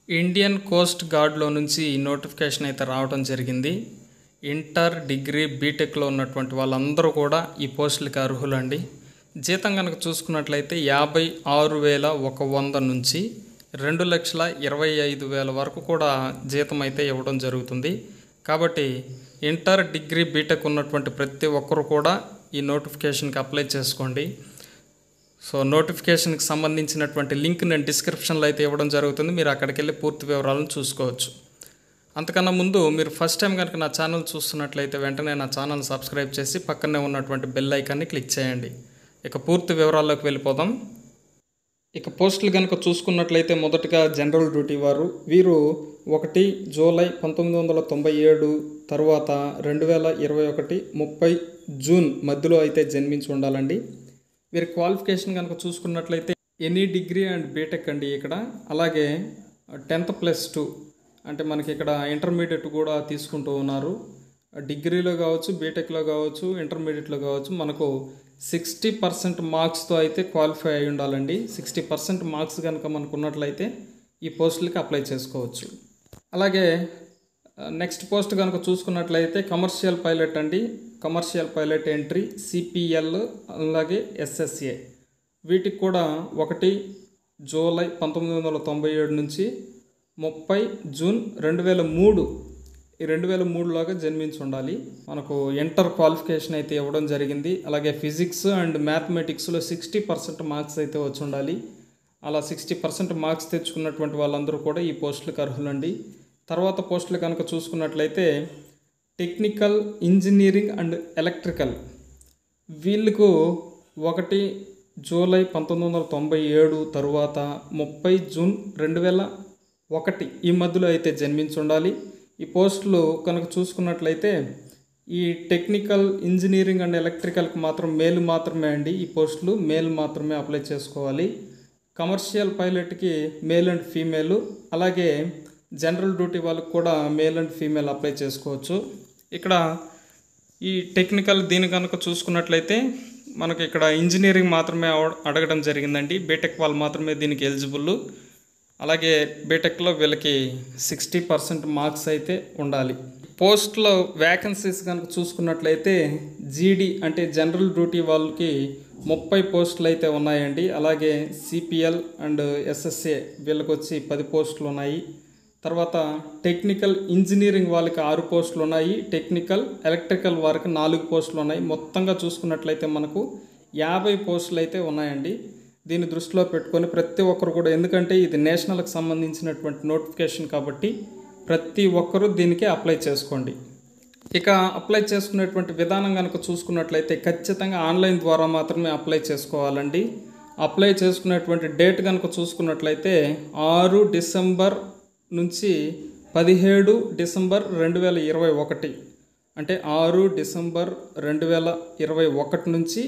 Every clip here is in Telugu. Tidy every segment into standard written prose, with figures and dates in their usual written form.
ఇండియన్ కోస్ట్ గార్డ్లో నుంచి నోటిఫికేషన్ అయితే రావడం జరిగింది. ఇంటర్, డిగ్రీ, బీటెక్లో ఉన్నటువంటి వాళ్ళందరూ కూడా ఈ పోస్టులకి అర్హులండి. జీతం కనుక చూసుకున్నట్లయితే 56,100 నుంచి 2,25,000 వరకు కూడా జీతం అయితే ఇవ్వడం జరుగుతుంది. కాబట్టి ఇంటర్, డిగ్రీ, బీటెక్ ఉన్నటువంటి ప్రతి ఒక్కరు కూడా ఈ నోటిఫికేషన్కి అప్లై చేసుకోండి. సో నోటిఫికేషన్కి సంబంధించినటువంటి లింక్ నేను డిస్క్రిప్షన్లో అయితే ఇవ్వడం జరుగుతుంది. మీరు అక్కడికి వెళ్ళి పూర్తి వివరాలను చూసుకోవచ్చు. అంతకన్నా ముందు మీరు ఫస్ట్ టైం కనుక నా ఛానల్ చూస్తున్నట్లయితే వెంటనే నా ఛానల్ సబ్స్క్రైబ్ చేసి పక్కనే ఉన్నటువంటి బెల్ ఐకాన్ని క్లిక్ చేయండి. ఇక పూర్తి వివరాల్లోకి వెళ్ళిపోదాం. ఇక పోస్టులు కనుక చూసుకున్నట్లయితే మొదటగా జనరల్ డ్యూటీ వారు, వీరు 1 జూలై 1997 తర్వాత 2021 30 జూన్ మధ్యలో అయితే జన్మించి ఉండాలండి. వీరి క్వాలిఫికేషన్ కనుక చూసుకున్నట్లయితే ఎనీ డిగ్రీ అండ్ బీటెక్ అండి ఇక్కడ. అలాగే 10th + 2 అంటే మనకి ఇక్కడ ఇంటర్మీడియట్ కూడా తీసుకుంటూ ఉన్నారు. డిగ్రీలో కావచ్చు, బీటెక్లో కావచ్చు, ఇంటర్మీడియట్లో కావచ్చు మనకు 60% మార్క్స్తో అయితే క్వాలిఫై అయి ఉండాలండి. 60% మార్క్స్ కనుక మనకు ఉన్నట్లయితే ఈ పోస్టులకి అప్లై చేసుకోవచ్చు. అలాగే నెక్స్ట్ పోస్ట్ కనుక చూసుకున్నట్లయితే కమర్షియల్ పైలట్ అండి. కమర్షియల్ పైలట్ ఎంట్రీ, సిపిఎల్ అలాగే ఎస్ఎస్ఏ వీటికి కూడా 1 జూలై 1997 నుంచి 30 జూన్ 2003 ఈ 2003లోగా జన్మించి ఉండాలి. మనకు ఇంటర్ క్వాలిఫికేషన్ అయితే ఇవ్వడం జరిగింది. అలాగే ఫిజిక్స్ అండ్ మ్యాథమెటిక్స్లో 60% మార్క్స్ అయితే వచ్చి ఉండాలి. అలా 60% మార్క్స్ తెచ్చుకున్నటువంటి వాళ్ళందరూ కూడా ఈ పోస్టులకు అర్హులండి. తర్వాత పోస్టులు కనుక చూసుకున్నట్లయితే టెక్నికల్, ఇంజనీరింగ్ అండ్ ఎలక్ట్రికల్, వీళ్ళకు 1 జూలై 1997 తరువాత 30 జూన్ 2001 ఈ మధ్యలో అయితే జన్మించి ఉండాలి. ఈ పోస్టులు కనుక చూసుకున్నట్లయితే ఈ టెక్నికల్, ఇంజనీరింగ్ అండ్ ఎలక్ట్రికల్కి మాత్రం మేల్ మాత్రమే అండి. ఈ పోస్టులు మేల్ మాత్రమే అప్లై చేసుకోవాలి. కమర్షియల్ పైలట్కి మేల్ అండ్ ఫీమేల్, అలాగే జనరల్ డ్యూటీ వాళ్ళకి కూడా మేల్ అండ్ ఫీమేల్ అప్లై చేసుకోవచ్చు. ఇక్కడ ఈ టెక్నికల్ దీని కనుక చూసుకున్నట్లయితే మనకి ఇక్కడ ఇంజనీరింగ్ మాత్రమే అడగడం జరిగిందండి. బీటెక్ వాళ్ళు మాత్రమే దీనికి ఎలిజిబుల్. అలాగే బీటెక్లో వీళ్ళకి 60% మార్క్స్ అయితే ఉండాలి. పోస్ట్లో వ్యాకెన్సీస్ కనుక చూసుకున్నట్లయితే జీడీ అంటే జనరల్ డ్యూటీ వాళ్ళకి 30 పోస్టులు అయితే ఉన్నాయండి. అలాగే సిపిఎల్ అండ్ ఎస్ఎస్ఏ వీళ్ళకి వచ్చి 10 పోస్టులు ఉన్నాయి. తర్వాత టెక్నికల్ ఇంజనీరింగ్ వాళ్ళకి 6 పోస్టులు ఉన్నాయి. టెక్నికల్ ఎలక్ట్రికల్ వారికి 4 పోస్టులు ఉన్నాయి. మొత్తంగా చూసుకున్నట్లయితే మనకు 50 పోస్టులు అయితే ఉన్నాయండి. దీన్ని దృష్టిలో పెట్టుకొని ప్రతి ఒక్కరు కూడా, ఎందుకంటే ఇది నేషనల్కి సంబంధించినటువంటి నోటిఫికేషన్ కాబట్టి ప్రతి ఒక్కరూ దీనికి అప్లై చేసుకోండి. ఇక అప్లై చేసుకునేటువంటి విధానం కనుక చూసుకున్నట్లయితే ఖచ్చితంగా ఆన్లైన్ ద్వారా మాత్రమే అప్లై చేసుకోవాలండి. అప్లై చేసుకునేటువంటి డేట్ కనుక చూసుకున్నట్లయితే 6 డిసెంబర్ నుంచి 17 డిసెంబర్ 2021 అంటే 6 డిసెంబర్ 2021 నుంచి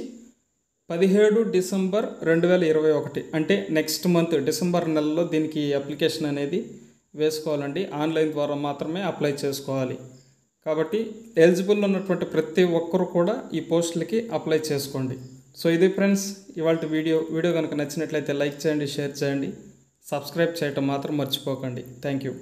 17 డిసెంబర్ 2021 అంటే నెక్స్ట్ మంత్ డిసెంబర్ నెలలో దీనికి అప్లికేషన్ అనేది వేసుకోవాలండి. ఆన్లైన్ ద్వారా మాత్రమే అప్లై చేసుకోవాలి. కాబట్టి ఎలిజిబుల్ ఉన్నటువంటి ప్రతి ఒక్కరు కూడా ఈ పోస్టులకి అప్లై చేసుకోండి. సో ఇది ఫ్రెండ్స్ ఇవాళ వీడియో కనుక నచ్చినట్లయితే లైక్ చేయండి, షేర్ చేయండి, సబ్స్క్రైబ్ చేయటం మాత్రం మర్చిపోకండి. Thank you.